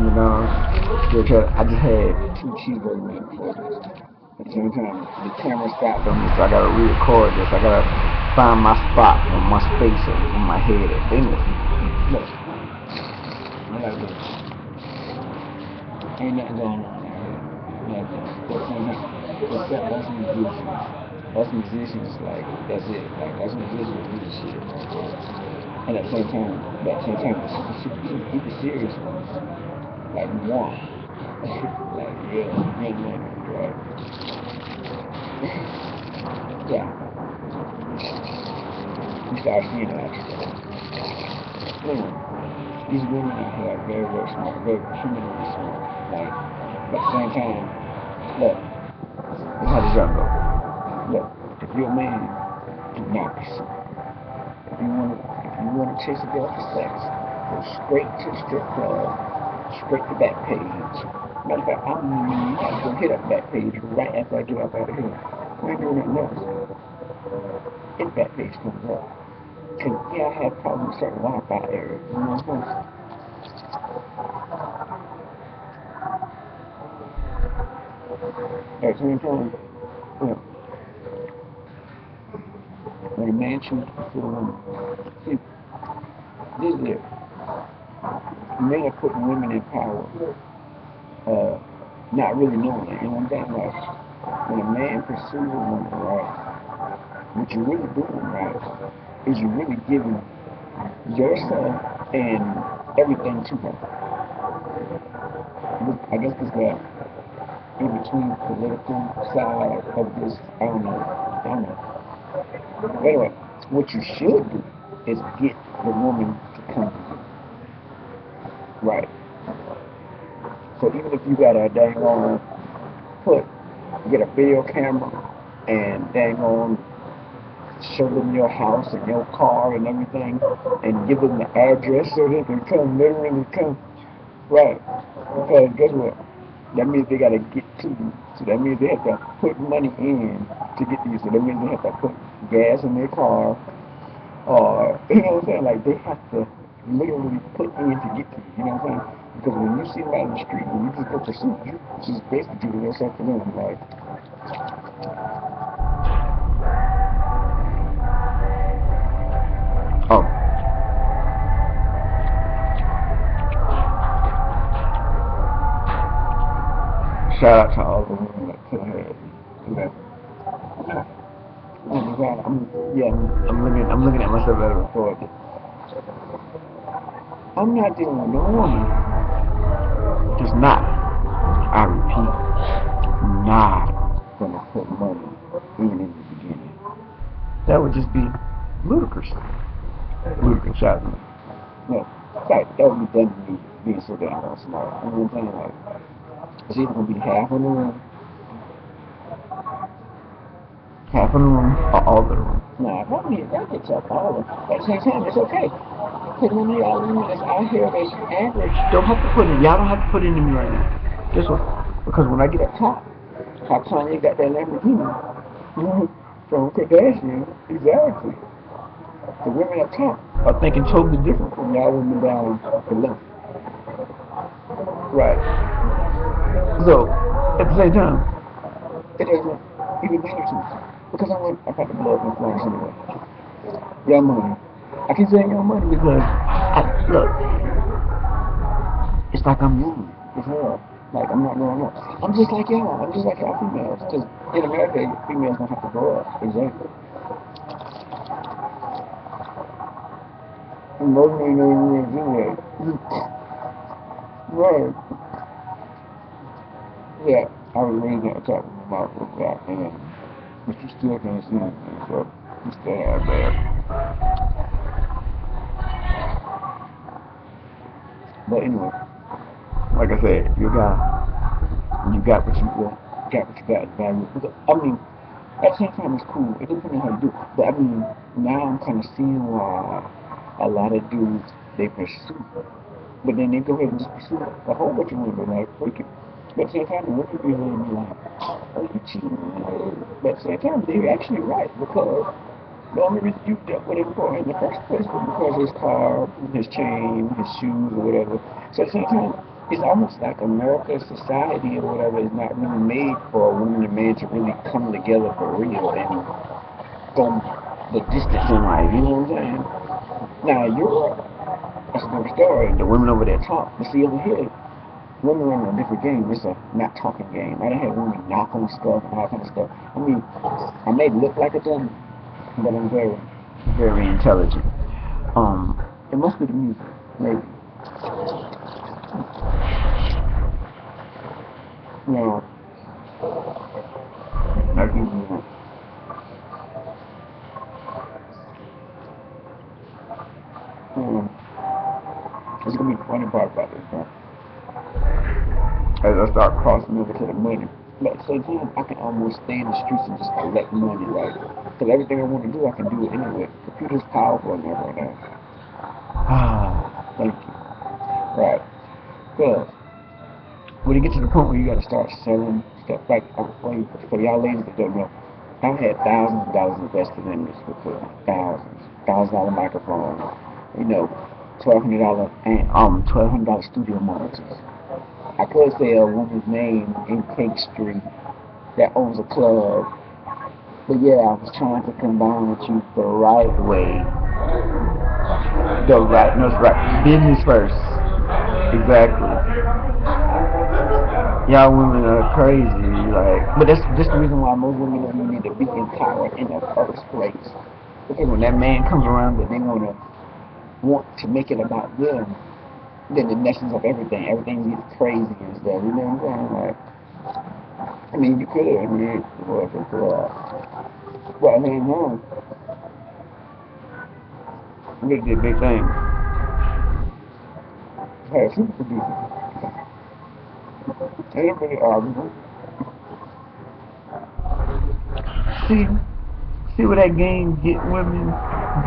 from McDonald's because I just had 2 cheeseburger meals before this. At the same time, the camera stopped on me, so I gotta re-record this. I gotta find my spot on my space on my head. Anyway, look, I gotta do this. Ain't nothing going on out here. Nothing. Except us musicians. Us musicians, like, that's it. Like, us musicians do the shit. And at the same time, the super serious ones, like one, like real money, right? Yeah, we start seeing that. Anyway, these women out here are very, very smart, very criminally smart. Like, but at the same time, look, this is how this young go. Look, if you're a man, do not pursue. If you wanna chase a girl for sex, go straight to the strip club, straight to back page. Matter of fact, I'm not gonna hit up back page right after I get up out of here. I ain't doing nothing else. If back page comes up. Cause yeah, I have problems with certain Wi-Fi areas. You know what I'm saying? At the same time, you know, when a man chooses to pursue a woman, see, this is it. Men are putting women in power, not really knowing it. You know what I'm saying? Like, when a man pursues a woman, right, what you're really doing, right, is you're really giving yourself and everything to her. I guess this guy in between political side of this, I don't know. But anyway, what you should do is get the woman to come to you, right? So even if you got a dang on put, get a video camera and dang on show them your house and your car and everything, and give them the address so they can come, literally come, right? Because guess what? That means they gotta get to you. So that means they have to put money in to get to you. So that means they have to put gas in their car, or you know what I'm saying? Like they have to literally put in to get to you. You know what I'm saying? Because when you see them out in the street, when you just go pursue, you just basically giving yourself to them. Like, oh, shout out to all the women that could have had, you know. Oh my God, I'm looking at myself as a record. I'm not dealing with no woman. Just not. I repeat, not gonna put money in the beginning. That would just be ludicrous. Ludicrous, shout out to me. No, like that would be done to me being so damn smart. You know what I'm saying? Like, it's either gonna be half in the room, or all of the room. Nah, that gets up all of them. At the same time, it's okay. Because none of y'all women that's out here that's average don't have to put in. Y'all don't have to put in me right now. Guess what? Because when I get up top, how Kanye got that Lamborghini from Kardashian, exactly. The women up top are thinking totally different from y'all women down below. Right. So, at the same time, it doesn't even matter to me. Because I got the blood influence anyway. Young money. I keep saying young money because, look, it's like I'm young before. Like, I'm not growing up. I'm just like y'all. I'm just like y'all females. Because in America, females don't have to grow up. Exactly. And most men don't even do that. Right. Yeah, I was raised on top of my mouth with that, and but you still can't see anything, so you still have bad. But anyway, like I said, if you're a guy, you got what you want, got what you got, value. I mean, at the same time, it's cool. It depends on how you do it. But I mean, now I'm kind of seeing why a lot of dudes, they pursue. But then they go ahead and just pursue a whole bunch of women, like, freaking. But at the same time, the women be letting me like, oh, you cheating. But at the same time, they're actually right, because the only reason you dealt with him for in the first place was because his car, his chain, his shoes, or whatever. So at the same time, it's almost like America's society or whatever is not really made for a woman and man to really come together for real and go the distance in life. You know what I'm saying? Now Europe, that's a different story. The women over there talk, but see over here, women are in a different game. It's a not talking game. I done had women knock on stuff and all kind of stuff. I mean, I may look like a dummy, but I'm very, very intelligent. It must be the music, maybe. Now, I give you that. It's gonna be the funny part about this, right? As I start crossing over to the money. But at the same time, I can almost stay in the streets and just collect money, right? Because everything I want to do, I can do it anyway. Computer's powerful and everything. Thank you. Right. Because when you get to the point where you got to start selling stuff, like for y'all ladies that don't know, I've had thousands of dollars invested in this before. $1,000 microphone, you know, $1,200 and $1,200 studio monitors. I could say a woman's name in Cake Street that owns a club, but yeah, I was trying to combine with you the right way. No, it's right. Business first. Exactly. Y'all women are crazy, like, but that's just the reason why most women don't even need to be in power in the first place. Because when that man comes around, that they want to make it about them, then it messes up everything. Everything gets crazy and stuff. You know what I'm saying? Like, I mean, you could. I mean, well, I mean, look at the big thing. Hey, super producer. Everybody arguing. See, see where that game get women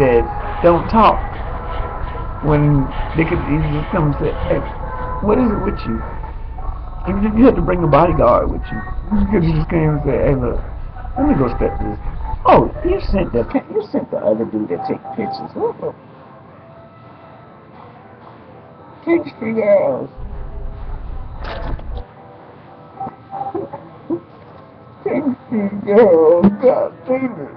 that don't talk when they could easily just come and say, hey, what is it with you? Even if you had to bring a bodyguard with you, you could just came and say, hey, look, let me go step this. Oh, you sent the other dude that take pictures. What the? Take street girls. Take street girls. God damn it.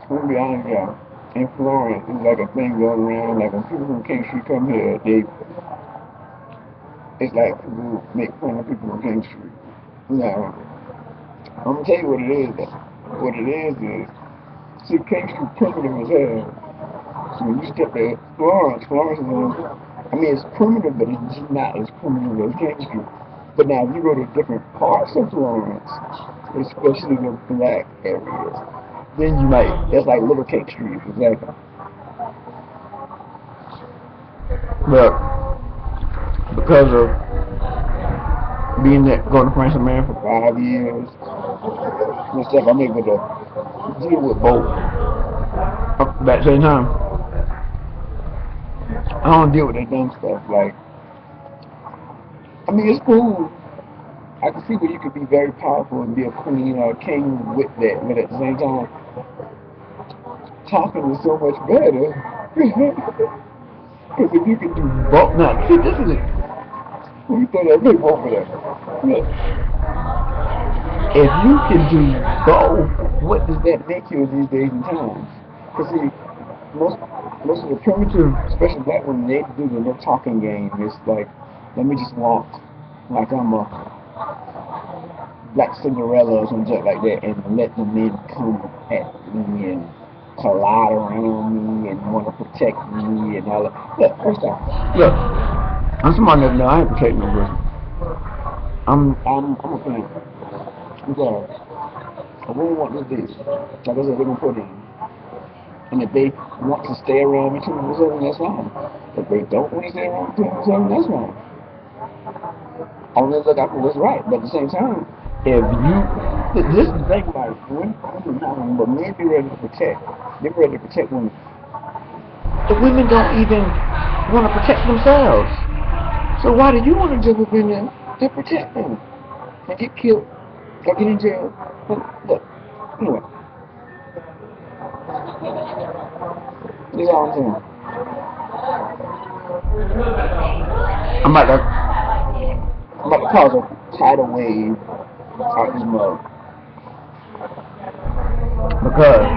I'm gonna be honest with y'all. In Florence, it's like a thing going around. Like when people from King Street come here, it's like people make fun of people from King Street. Now, I'm gonna tell you what it is. What it is, see, King Street primitive as hell. So when you step to Florence is, I mean, it's primitive, but it's just not as primitive as King Street. But now, if you go to different parts of Florence, especially the black areas, then you might, that's like Little Cake Street, exactly. But because of being that going to France and Man for 5 years and stuff, I'm able to deal with both. But at the same time, I don't deal with that dumb stuff. Like, I mean, it's cool. I can see where you could be very powerful and be a queen or a king with that, but at the same time, talking is so much better. Because if you can do both, now, see, this is it. Let me throw that big over there. Look. If you can do both, what does that make you in these days and times? Because see, most of the primitive, especially black women, they do the no talking game. It's like, let me just walk like I'm a Black Cinderella or something like that, and let the men come at me and collide around me and want to protect me and all that. Look, first off, look, I'm somebody that know I ain't protecting no person. I'm a fan. Because a woman wants this, like I said, they're gonna put in. And if they want to stay around me 24/7, that's fine. If they don't want to stay around 24/7, that's fine. Only look out for what's right. But at the same time, if you, this is the thing about it, but men be ready to protect. They're ready to protect women. The women don't even want to protect themselves. So why do you want to jump up in there to protect them and get killed or get in jail? Look, anyway. You know what I'm saying? I'm about to, I'm about to cause a tidal wave out this mug. Because,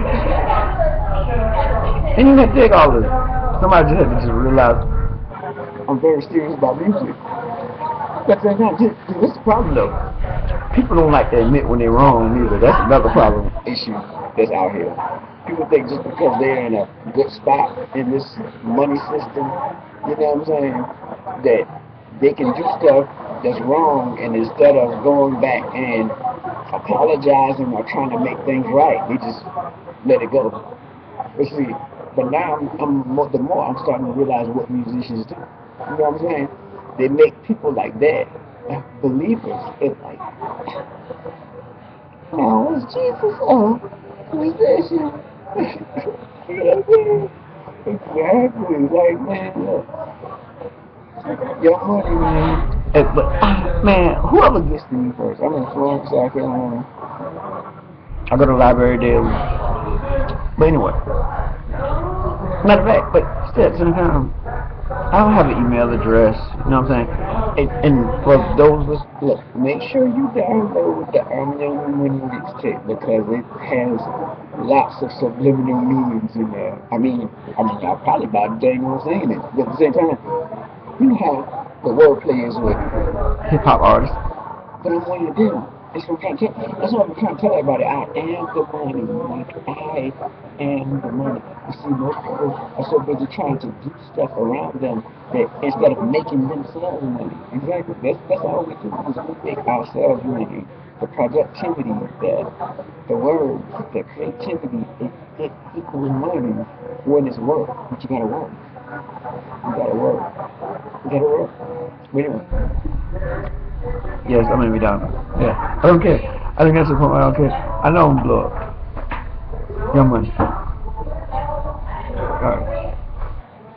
and you can take all this. Somebody just had to just realize I'm very serious about music. But at the same time, this is the problem though. People don't like to admit when they're wrong either. That's another problem issue that's out here. People think just because they're in a good spot in this money system, you know what I'm saying, that they can do stuff that's wrong, and instead of going back and apologizing or trying to make things right, they just let it go. But see, but now the more I'm starting to realize what musicians do. You know what I'm saying? They make people like that believers. It's like, now is Jesus up? Who's this? You know what I'm saying? Exactly. Like, man, look, your money, man. But man, whoever gets to me first. I'm in Florence, South Carolina. I go to the library daily. But anyway, matter of fact, but still at the same time, I don't have an email address. You know what I'm saying? And for those, look, make sure you download the Money mixtape because it has lots of subliminal meanings in there. I mean, I'll probably about dang on saying it, but at the same time, you know how the wordplay is with hip hop artists. But I'm one of them. That's what I'm trying to tell. That's what I'm trying to tell everybody. I am the money. Like I am the money. You see, most people are so busy trying to do stuff around them that instead of making themselves money. Exactly. That's all we do. Is we make ourselves money. The productivity, the words, the creativity, it equals money when it's work. But you gotta work. You gotta work. You gotta work. But anyway. Yes, I'm gonna be down. Yeah, I don't care. I think that's the point. I don't care. I know I'm blow up. Your money.